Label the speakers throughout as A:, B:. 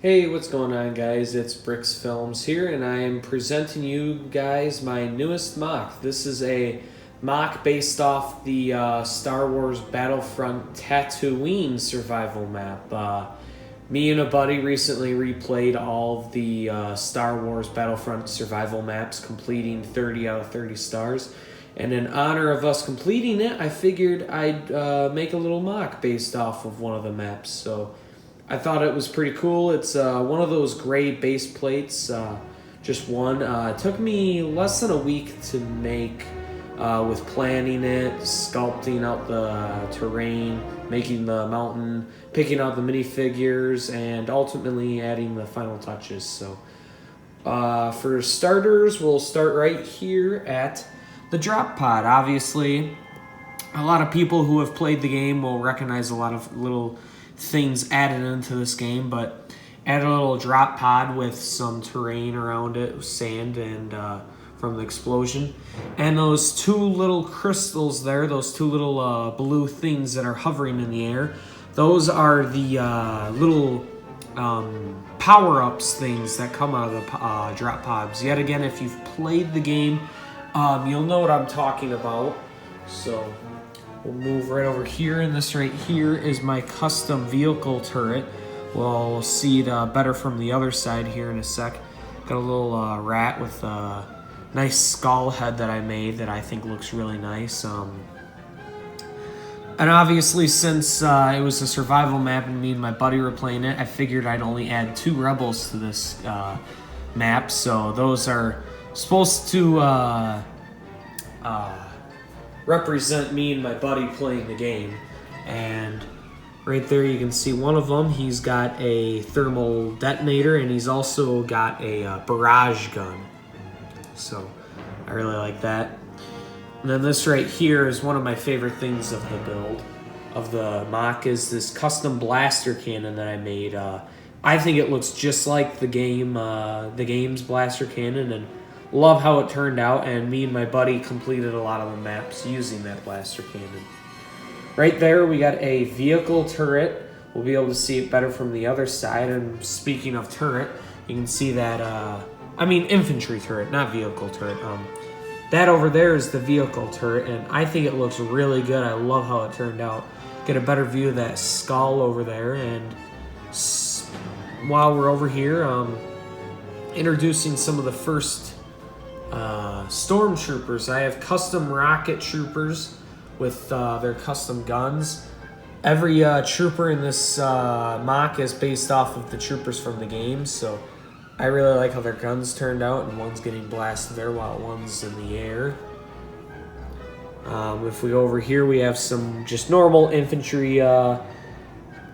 A: Hey, what's going on, guys? It's Bricks Films here, and I am presenting you guys my newest mock. This is a mock based off the Star Wars Battlefront Tatooine Survival Map. Me and a buddy recently replayed all of the Star Wars Battlefront Survival Maps, completing 30 out of 30 stars. And in honor of us completing it, I figured I'd make a little mock based off of one of the maps. So I thought it was pretty cool. It's one of those gray base plates, just one. It took me less than a week to make with planning it, sculpting out the terrain, making the mountain, picking out the minifigures, and ultimately adding the final touches. So for starters, we'll start right here at the drop pod. Obviously, a lot of people who have played the game will recognize a lot of little things added into this game, but add a little drop pod with some terrain around it, sand and from the explosion, and those two little crystals there, those two little blue things that are hovering in the air, those are the little power-ups things that come out of the drop pods. Yet again, if you've played the game, you'll know what I'm talking about. So we'll move right over here, and this right here is my custom vehicle turret. We'll see it better from the other side here in a sec. Got a little rat with a nice skull head that I made that I think looks really nice. And obviously, since it was a survival map and me and my buddy were playing it, I figured I'd only add 2 rebels to this map. So those are supposed to represent me and my buddy playing the game. And right there you can see one of them. He's got a thermal detonator, and he's also got a barrage gun. So I really like that. And then this right here is one of my favorite things of the build, of the mock, is this custom blaster cannon that I made. I think it looks just like the game's blaster cannon, and love how it turned out, and me and my buddy completed a lot of the maps using that blaster cannon. Right there, we got a vehicle turret. We'll be able to see it better from the other side, and speaking of turret, you can see that, infantry turret, not vehicle turret. That over there is the vehicle turret, and I think it looks really good. I love how it turned out. Get a better view of that skull over there, and while we're over here, introducing some of the first stormtroopers. I have custom rocket troopers with their custom guns. Every trooper in this mock is based off of the troopers from the game, so I really like how their guns turned out, and one's getting blasted there while one's in the air. If we go over here, we have some just normal infantry,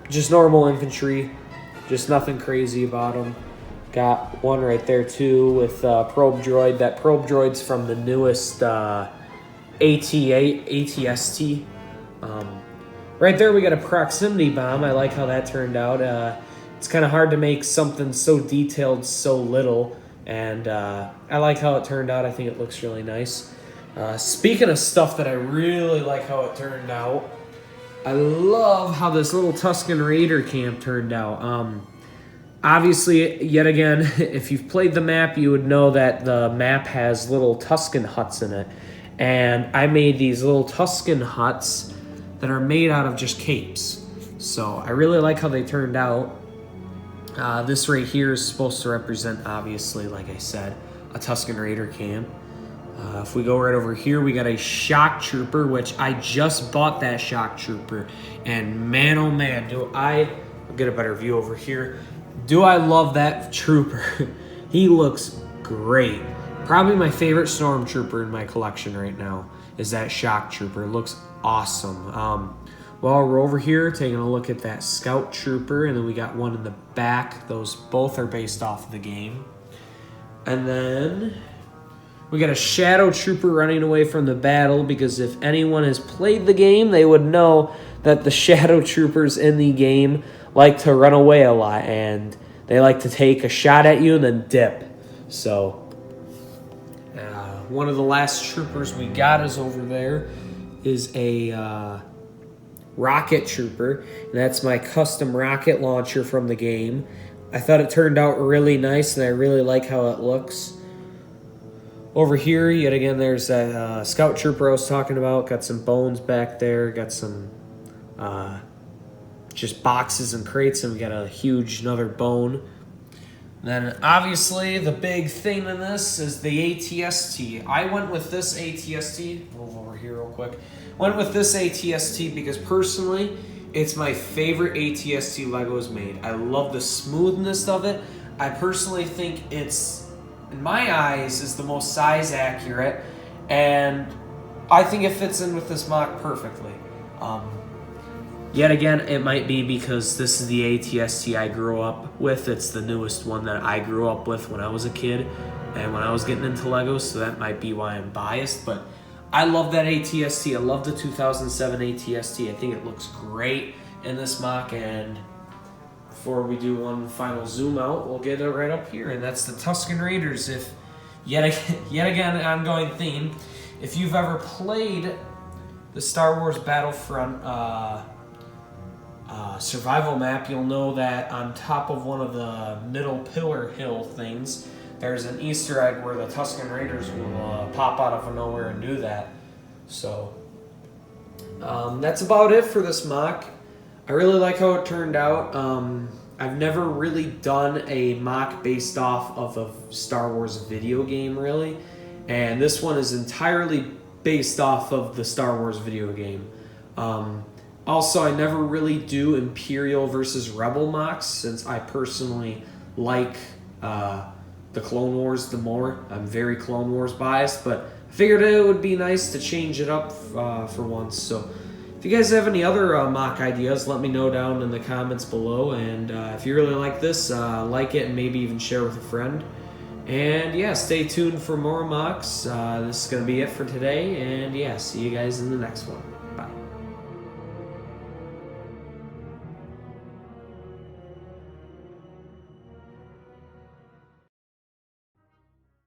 A: just nothing crazy about them. Got one right there too with probe droid. That probe droid's from the newest ATST. Right there we got a proximity bomb. I like how that turned out. It's kind of hard to make something so detailed so little, and I like how it turned out. I think it looks really nice. Speaking of stuff that I really like how it turned out, I love how this little Tusken Raider camp turned out. Obviously, yet again, if you've played the map, you would know that the map has little Tusken huts in it. And I made these little Tusken huts that are made out of just capes. So I really like how they turned out. This right here is supposed to represent, obviously, like I said, a Tusken Raider camp. If we go right over here, we got a shock trooper, which I just bought that shock trooper. And man, oh man, I'll get a better view over here. Do I love that trooper? He looks great. Probably my favorite stormtrooper in my collection right now is that shock trooper. It looks awesome. While we're over here taking a look at that scout trooper, and then we got one in the back. Those both are based off of the game. And then we got a shadow trooper running away from the battle, because if anyone has played the game, they would know that the shadow troopers in the game like to run away a lot, and they like to take a shot at you and then dip. So one of the last troopers we got is over there is a rocket trooper, and that's my custom rocket launcher from the game. I thought it turned out really nice, and I really like how it looks. Over here, yet again, there's that scout trooper I was talking about. Got some bones back there. Got some just boxes and crates, and we got a huge another bone. And then obviously the big thing in this is the ATST. I went with this ATST. Move over here real quick. Went with this ATST because personally, it's my favorite ATST Legos made. I love the smoothness of it. I personally think it's, in my eyes, is the most size accurate, and I think it fits in with this mock perfectly. Yet again, it might be because this is the ATST I grew up with. It's the newest one that I grew up with when I was a kid and when I was getting into Legos, so that might be why I'm biased, but I love that ATST. I love the 2007 ATST. I think it looks great in this mock, and before we do one final zoom out, we'll get it right up here, and that's the Tusken Raiders. If yet again, ongoing theme, if you've ever played the Star Wars Battlefront survival map, you'll know that on top of one of the middle pillar hill things, there's an Easter egg where the Tusken Raiders will pop out of nowhere and do that. So that's about it for this mock. I really like how it turned out. I've never really done a mock based off of a Star Wars video game, really. And this one is entirely based off of the Star Wars video game. Also, I never really do Imperial versus Rebel mocks, since I personally like the Clone Wars the more. I'm very Clone Wars biased, but I figured it would be nice to change it up for once. So if you guys have any other mock ideas, let me know down in the comments below. And if you really like this, like it and maybe even share with a friend. And yeah, stay tuned for more mocks. This is going to be it for today. And yeah, see you guys in the next one. Bye.